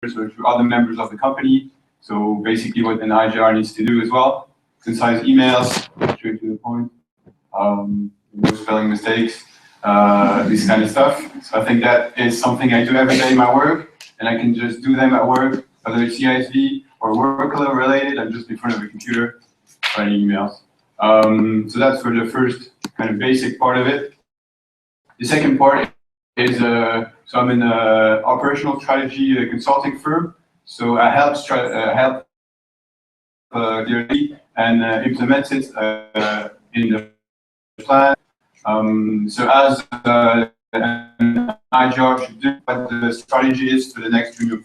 or to other members of the company. So basically what an IJR needs to do as well. Concise emails, straight to the point, no spelling mistakes, this kind of stuff. So I think that is something I do every day in my work, and I can just do them at work, whether it's CISV or workload related. I'm just in front of a computer writing emails. So that's for the first kind of basic part of it. The second part is, so I'm in an operational strategy consulting firm. So I help clearly and implement it in the plan. So as an IJR should do what the strategy is for the next junior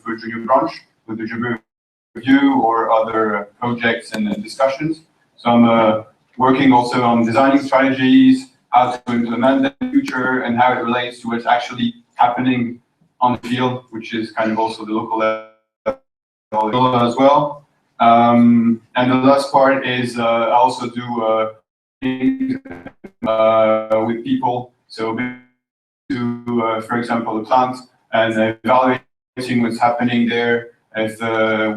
branch with the junior review or other projects and discussions. So I'm working also on designing strategies, how to implement them in the future, and how it relates to what's actually happening on the field, which is kind of also the local level as well. And the last part is I also do with people, so to, for example, the plant, and evaluating what's happening there, if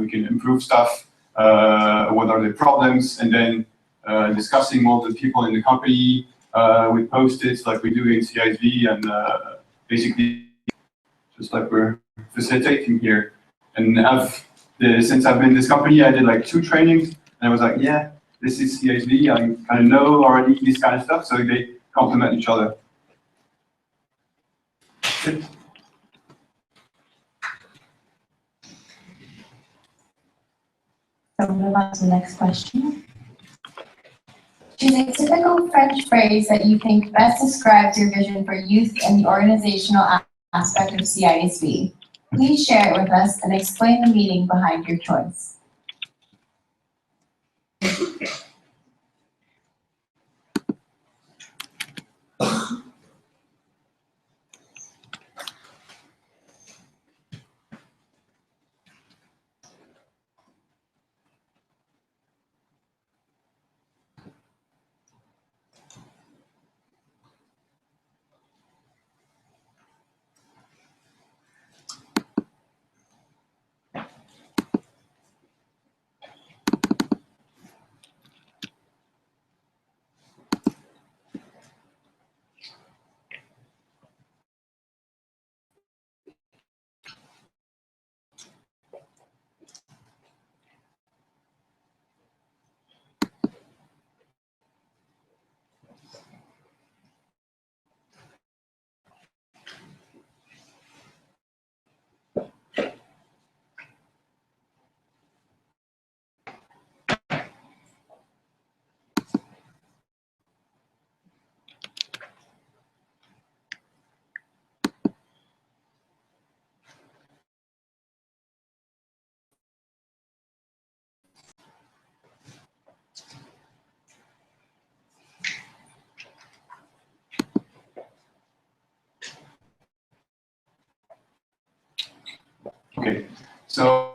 we can improve stuff, what are the problems, and then discussing all the people in the company with post-its like we do in CISV, and basically just like we're facilitating here. And since I've been in this company, I did like 2 trainings, and I was like, yeah, this is CISV, I kind of know already this kind of stuff, so they complement each other. Good. So we'll move on to the next question. Choose a typical French phrase that you think best describes your vision for youth and the organizational aspect of CISV. Please share it with us and explain the meaning behind your choice. Okay, so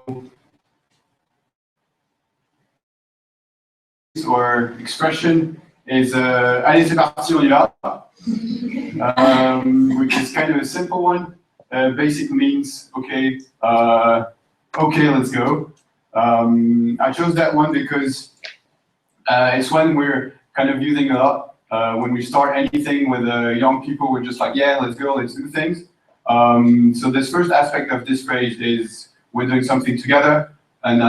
or expression is allez, c'est parti, on y va, which is kind of a simple one. Basically means okay, okay, let's go. I chose that one because it's one we're kind of using a lot. When we start anything with young people, we're just like, yeah, let's go, let's do things. So this first aspect of this phrase is we're doing something together, and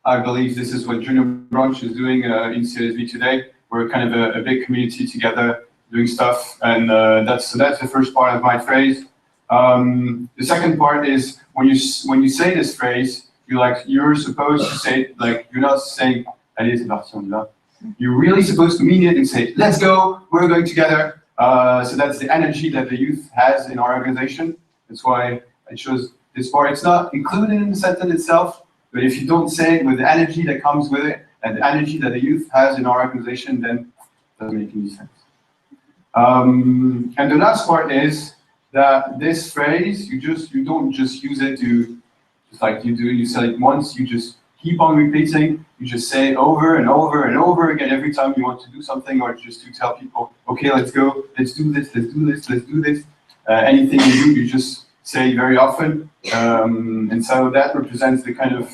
I believe this is what Junior Branch is doing in CISV today. We're kind of a big community together doing stuff, and that's the first part of my phrase. The second part is when you say this phrase, you're supposed to say it, like you're not saying allez, c'est parti, on y va. You're really supposed to mean it and say, let's go, we're going together. So that's the energy that the youth has in our organization. That's why I chose this part. It's not included in the sentence itself, but if you don't say it with the energy that comes with it and the energy that the youth has in our organization, then it doesn't make any sense. And the last part is that this phrase, you don't just use it to, just like you say it once, you just keep on repeating. You just say it over and over and over again every time you want to do something, or just to tell people, okay, let's go, let's do this, let's do this, let's do this. Anything you do, you just say very often. And so that represents the kind of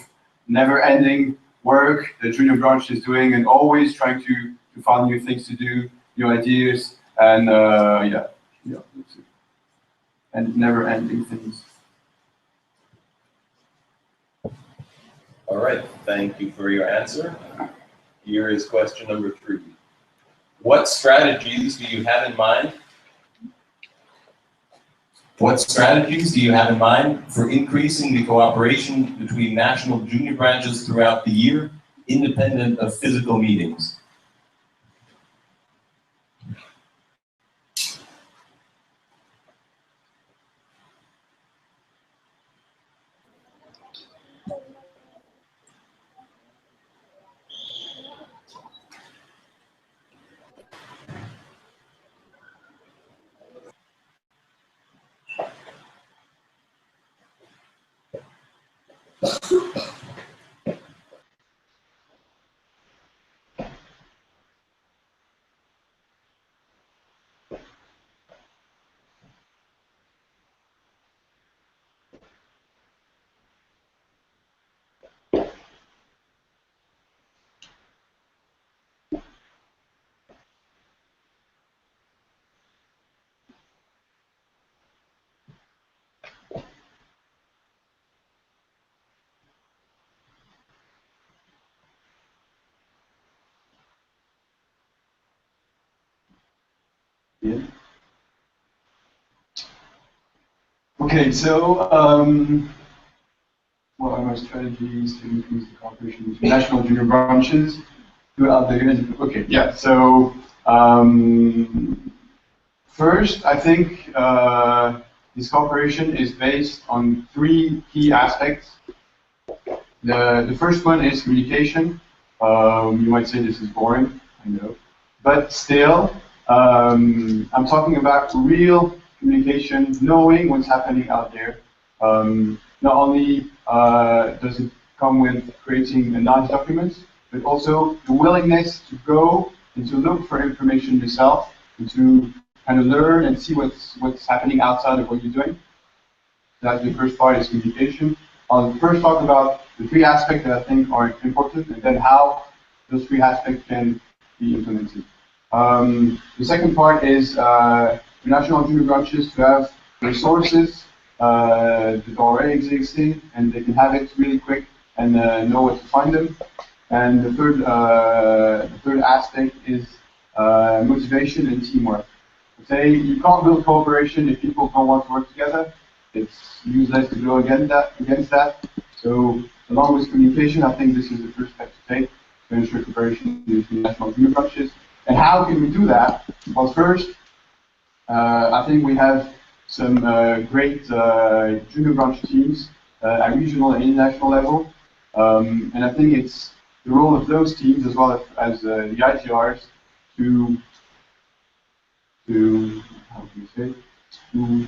never-ending work the junior branch is doing, and always trying to find new things to do, new ideas, and yeah, that's it. And never-ending things. All right, thank you for your answer. Here is question number 3. What strategies do you have in mind? What strategies do you have in mind for increasing the cooperation between national junior branches throughout the year, independent of physical meetings? Yeah. Okay, so what are my strategies to increase the cooperation between national junior branches throughout the year? Okay, yeah, so first, I think this cooperation is based on 3 key aspects. The first one is communication. You might say this is boring, I know, but still, I'm talking about real communication, knowing what's happening out there. Not only does it come with creating a nice document, but also the willingness to go and to look for information yourself, and to kind of learn and see what's happening outside of what you're doing. That's the first part, is communication. I'll first talk about the 3 aspects that I think are important, and then how those 3 aspects can be implemented. The second part is for national junior branches to have resources that already existing, and they can have it really quick and know where to find them. And the third aspect is motivation and teamwork. Say you can't build cooperation if people don't want to work together. It's useless to go against that. So along with communication, I think this is the first step to take to ensure cooperation between national junior branches. And how can we do that? Well, first, I think we have some great junior branch teams at regional and international level. And I think it's the role of those teams, as well as the IJRs, to how do you say, to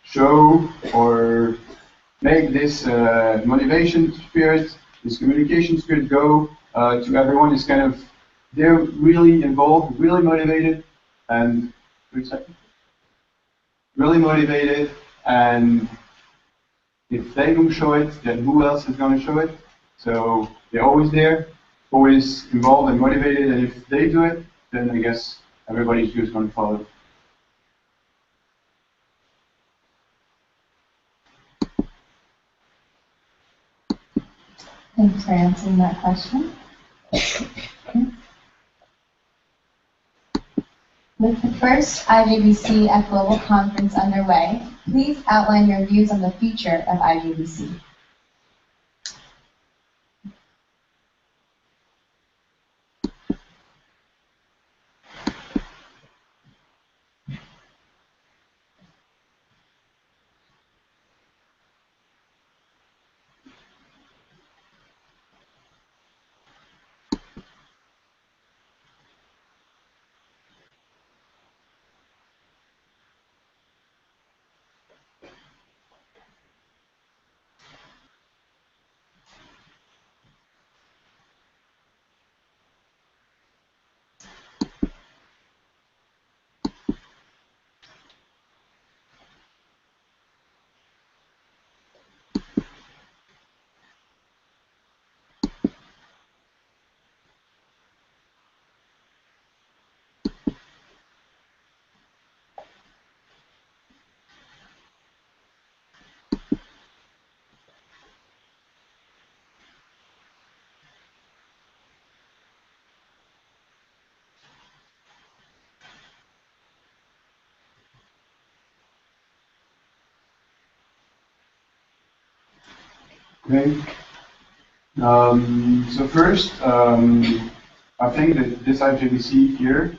show or make this motivation spirit, this communication spirit go to everyone. Is kind of, they're really involved, really motivated, and really motivated, and if they don't show it, then who else is going to show it? So they're always there, always involved and motivated, and if they do it, then I guess everybody's just going to follow. Thanks for answering that question. With the first IJBC at Global Conference underway, please outline your views on the future of IJBC. Okay. So first, I think that this IJBC here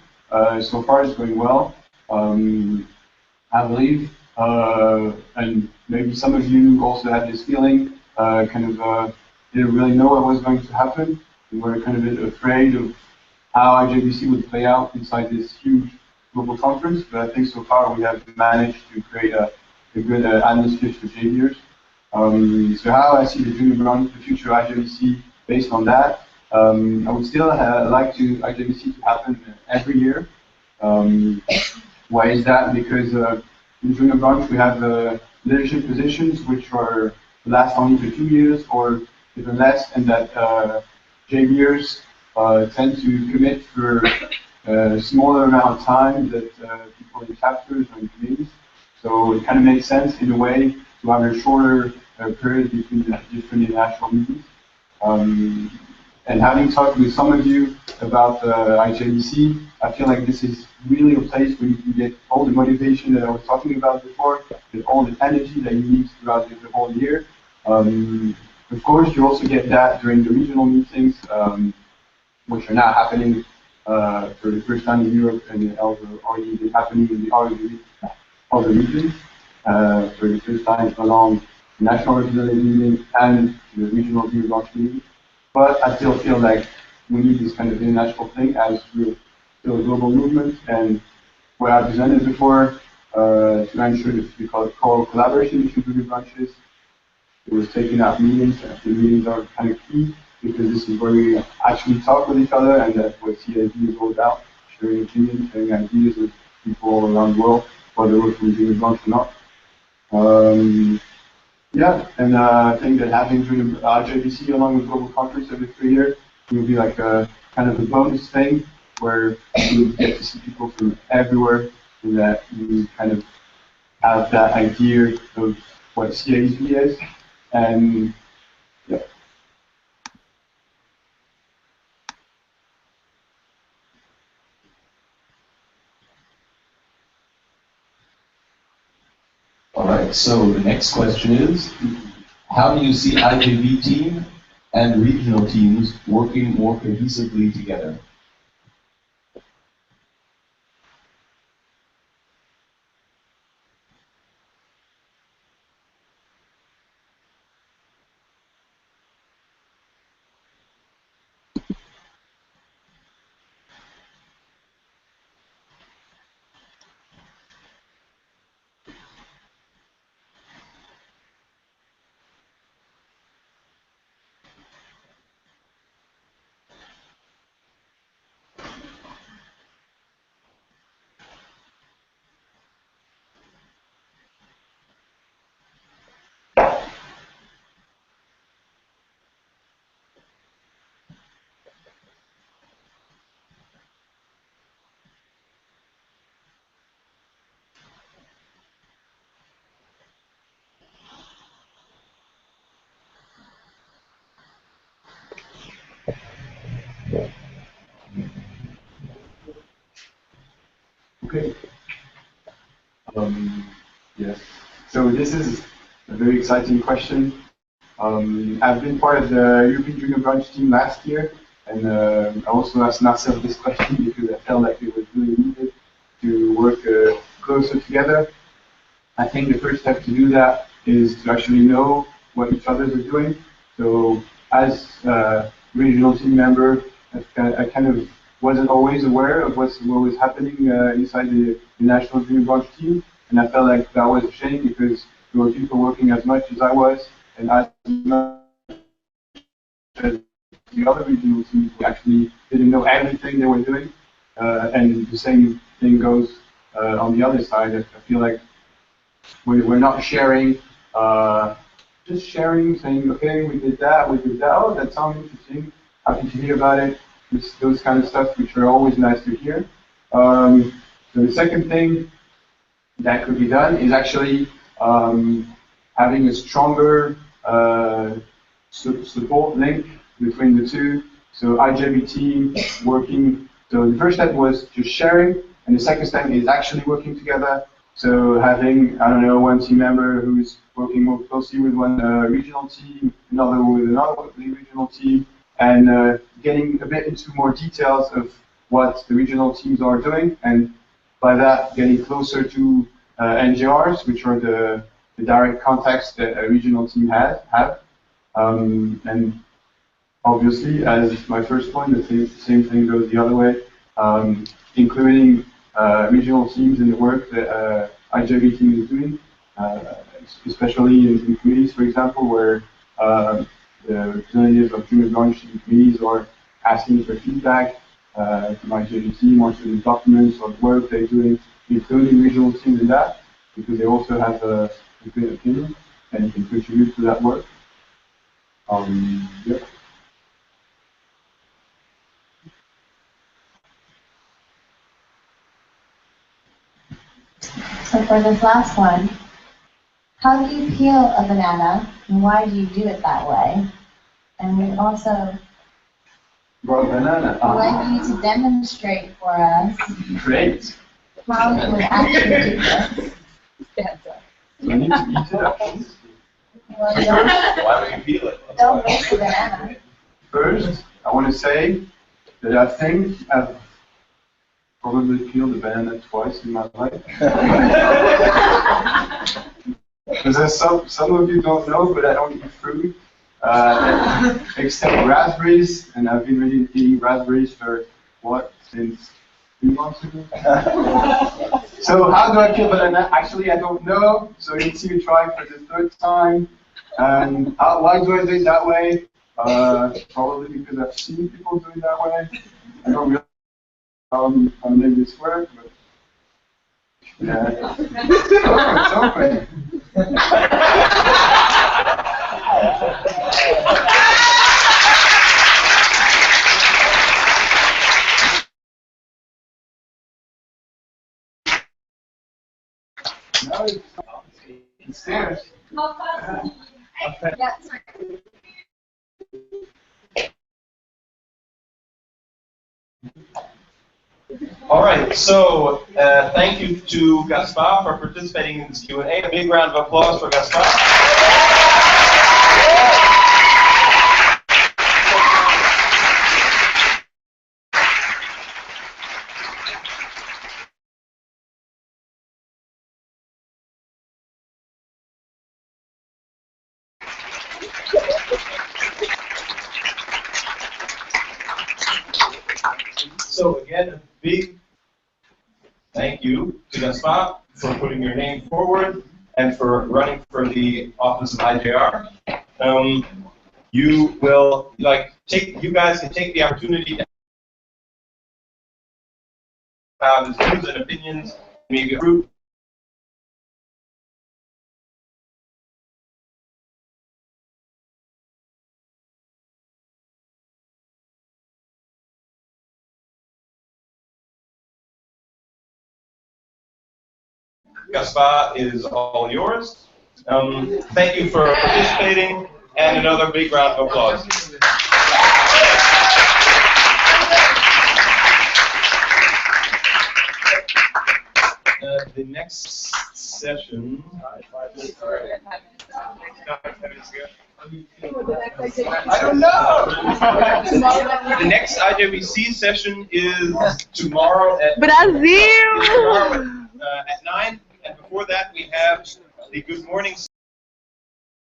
so far is going well. I believe, and maybe some of you also had this feeling, didn't really know what was going to happen. We were kind of a bit afraid of how IJBC would play out inside this huge global conference, but I think so far we have managed to create a good atmosphere for JVers. So how I see the junior branch, the future IJBC based on that, I would still like to IJBC to happen every year. Why is that? Because in junior branch we have leadership positions which are last only for 2 years or even less, and that JVers tend to commit for a smaller amount of time that people in chapters or in committees. So it kind of makes sense in a way to have a shorter period between the different international meetings. And having talked with some of you about IJBC, I feel like this is really a place where you can get all the motivation that I was talking about before, with all the energy that you need throughout the whole year. Of course, you also get that during the regional meetings, which are now happening for the first time in Europe and already happening in the other regions for the first time along the national representative meeting and the regional junior branch meeting. But I still feel like we need this kind of international thing as we're still a global movement, and what I presented before to ensure that we call it collaboration between junior branches. It was taking out meetings, and the meetings are kind of key because this is where we actually talk with each other, and that's what CID is all about, sharing opinions, sharing ideas with people all around the world, whether we're from junior branch or not. Yeah, and I think that having IJBC along with global conference every 3 years will be like a kind of a bonus thing where you get to see people from everywhere, and that you kind of have that idea of what CID is, and yeah. All right, so the next question is, how do you see IJB team and regional teams working more cohesively together? Okay. Yes. So this is a very exciting question. I've been part of the European Junior Branch team last year, and I also asked myself this question because I felt like it was really needed to work closer together. I think the first step to do that is to actually know what each other is doing. So as a regional team member, I kind of wasn't always aware of what was happening inside the national junior branch team, and I felt like that was a shame because there were people working as much as I was and as much as the other regional teams who actually didn't know everything they were doing, and the same thing goes on the other side. I feel like we're not sharing, just sharing, saying, okay, we did that, oh, that sounds interesting, happy to hear about it, those kind of stuff, which are always nice to hear. So the second thing that could be done is actually having a stronger support link between the two. So IJB team working, so the first step was just sharing, and the second step is actually working together So having, I don't know, one team member who's working more closely with one regional team, another with another regional team, and getting a bit into more details of what the regional teams are doing, and by that getting closer to NJRs, which are the direct contacts that a regional team have. And obviously, as my first point, the same thing goes the other way, including regional teams in the work that IJR team is doing, especially in committees, for example, where the representatives of junior branch committees are asking for feedback from IJR team or to the documents or work they're doing, including regional teams in that, because they also have a good opinion and can contribute to that work. Yeah. So for this last one, how do you peel a banana and why do you do it that way? And we also Raw banana. would like you to demonstrate for us Great. how you would actually do this. So I need to eat it actually. Well, don't, Why would you peel it? don't waste the banana. First, I want to say that I think I've probably peeled a banana twice in my life. Because some of you don't know, but I don't eat fruit, except raspberries, and I've been really eating raspberries for, what, since 3 months ago? So how do I peel banana? Actually, I don't know, so you'll see me trying for the 3rd time. Why do I do it that way? Probably because I've seen people do it that way. I don't really how to make this work, but yeah. It's open. No, it's there. Yeah, sorry. All right, so thank you to Gaspard for participating in this Q&A. A big round of applause for Gaspard. So again, a big thank you to Gaspard for putting your name forward and for running for the office of IJR. You will you guys can take the opportunity to have his views and opinions, maybe a group. Gaspard is all yours. Thank you for participating, and another big round of applause. The next session. I don't know. The next IJBC session is tomorrow at Brazil. at 9, and before that we have the Good Morning